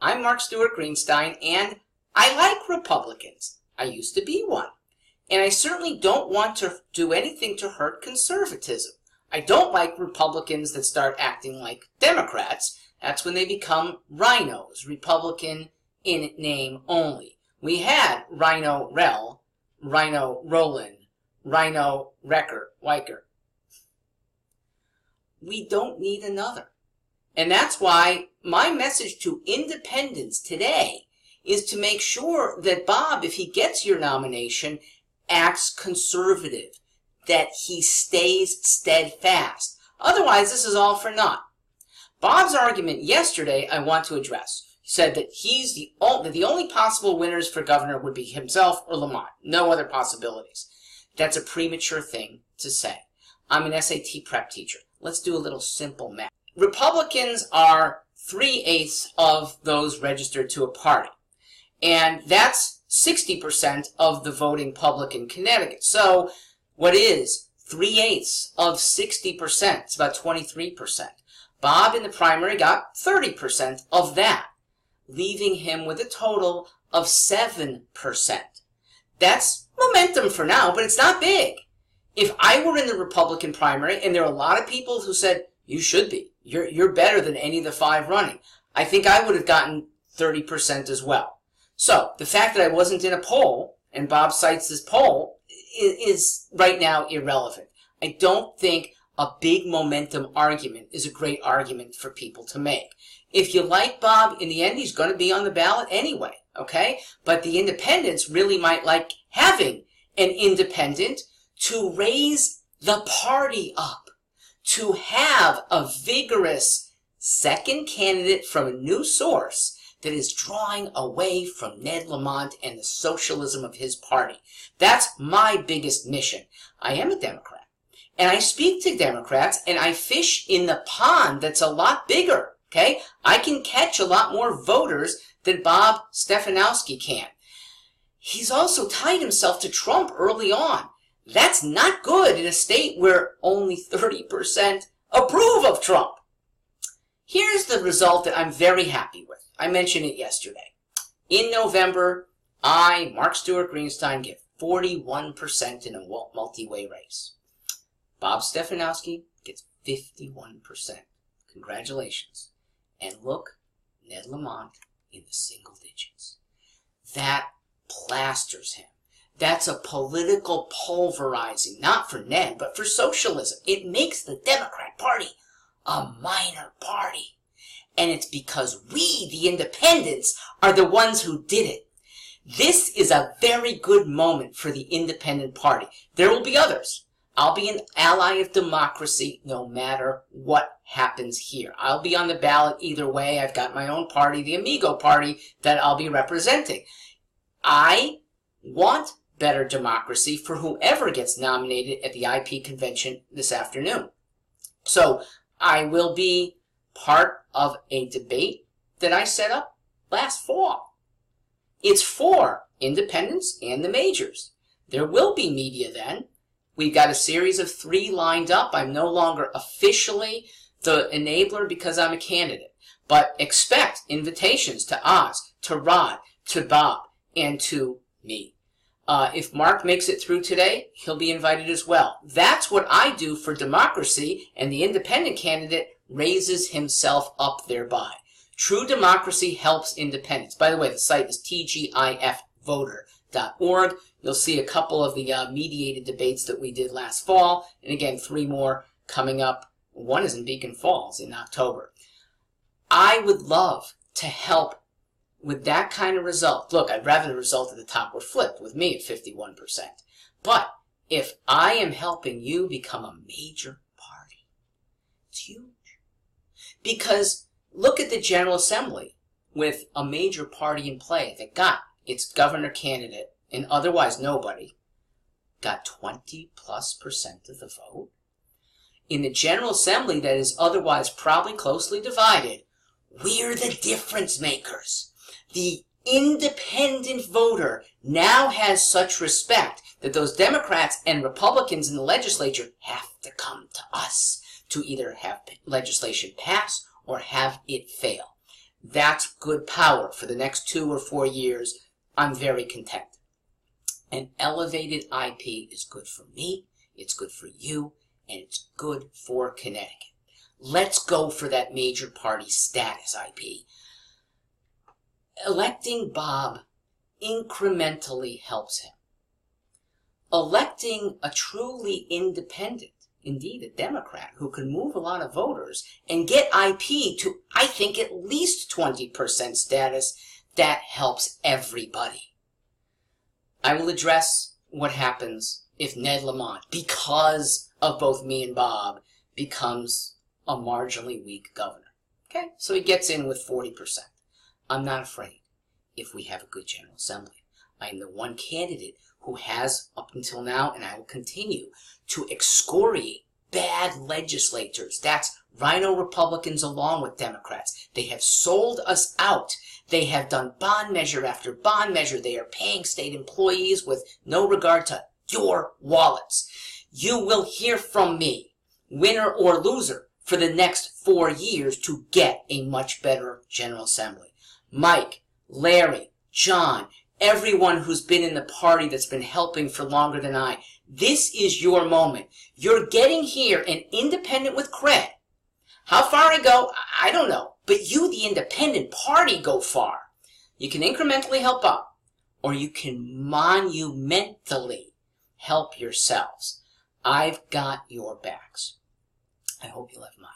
I'm Mark Stewart Greenstein, and I like Republicans. I used to be one. And I certainly don't want to do anything to hurt conservatism. I don't like Republicans that start acting like Democrats. That's when they become rhinos, Republican in name only. We had Rhino Rel, Rhino Roland, Rhino Wrecker, Weicker. We don't need another. And that's why my message to independents today is to make sure that Bob, if he gets your nomination, acts conservative, that he stays steadfast. Otherwise, this is all for naught. Bob's argument yesterday I want to address. He said that the only possible winners for governor would be himself or Lamont. No other possibilities. That's a premature thing to say. I'm an SAT prep teacher. Let's do a little simple math. Republicans are 3/8 of those registered to a party. And that's 60% of the voting public in Connecticut. So what is 3/8 of 60%? It's about 23%. Bob in the primary got 30% of that, leaving him with a total of 7%. That's momentum for now, but it's not big. If I were in the Republican primary, and there are a lot of people who said, you should be, you're better than any of the 5 running, I think I would have gotten 30% as well. So the fact that I wasn't in a poll, and Bob cites this poll, is right now irrelevant. I don't think a big momentum argument is a great argument for people to make. If you like Bob, in the end, he's going to be on the ballot anyway, okay? But the independents really might like having an independent to raise the party up, to have a vigorous second candidate from a new source that is drawing away from Ned Lamont and the socialism of his party. That's my biggest mission. I am a Democrat, and I speak to Democrats, and I fish in the pond that's a lot bigger, okay? I can catch a lot more voters than Bob Stefanowski can. He's also tied himself to Trump early on. That's not good in a state where only 30% approve of Trump. Here's the result that I'm very happy with. I mentioned it yesterday. In November, I, Mark Stewart Greenstein, get 41% in a multi-way race. Bob Stefanowski gets 51%. Congratulations. And look, Ned Lamont in the single digits. That plasters him. That's a political pulverizing, not for Ned, but for socialism. It makes the Democrat Party a minor party. And it's because we, the independents, are the ones who did it. This is a very good moment for the independent party. There will be others. I'll be an ally of democracy no matter what happens here. I'll be on the ballot either way. I've got my own party, the Amigo Party, that I'll be representing. I want better democracy for whoever gets nominated at the IP convention this afternoon. So I will be part of a debate that I set up last fall. It's for independents and the majors. There will be media then. We've got a series of 3 lined up. I'm no longer officially the enabler because I'm a candidate. But expect invitations to Oz, to Rod, to Bob, and to me. If Mark makes it through today, he'll be invited as well. That's what I do for democracy, and the independent candidate raises himself up thereby. True democracy helps independence. By the way, the site is tgifvoter.org. You'll see a couple of the mediated debates that we did last fall, and again, 3 more coming up. One is in Beacon Falls in October. I would love to help with that kind of result. Look, I'd rather the result at the top were flipped with me at 51%. But if I am helping you become a major party, it's huge. Because look at the General Assembly with a major party in play that got its governor candidate, and otherwise nobody, got 20+% of the vote. In the General Assembly that is otherwise probably closely divided, we're the difference makers. The independent voter now has such respect that those Democrats and Republicans in the legislature have to come to us to either have legislation pass or have it fail. That's good power for the next 2 or 4 years. I'm very content. An elevated IP is good for me, it's good for you, and it's good for Connecticut. Let's go for that major party status IP. Electing Bob incrementally helps him. Electing a truly independent, indeed a Democrat, who can move a lot of voters and get IP to, I think, at least 20% status, that helps everybody. I will address what happens if Ned Lamont, because of both me and Bob, becomes a marginally weak governor. Okay, so he gets in with 40%. I'm not afraid if we have a good General Assembly. I am the one candidate who has, up until now, and I will continue, to excoriate bad legislators. That's rhino Republicans along with Democrats. They have sold us out. They have done bond measure after bond measure. They are paying state employees with no regard to your wallets. You will hear from me, winner or loser, for the next 4 years to get a much better General Assembly. Mike, Larry, John, everyone who's been in the party that's been helping for longer than I, this is your moment. You're getting here an independent with cred. How far I go, I don't know. But you, the independent party, go far. You can incrementally help up, or you can monumentally help yourselves. I've got your backs. I hope you'll have mine.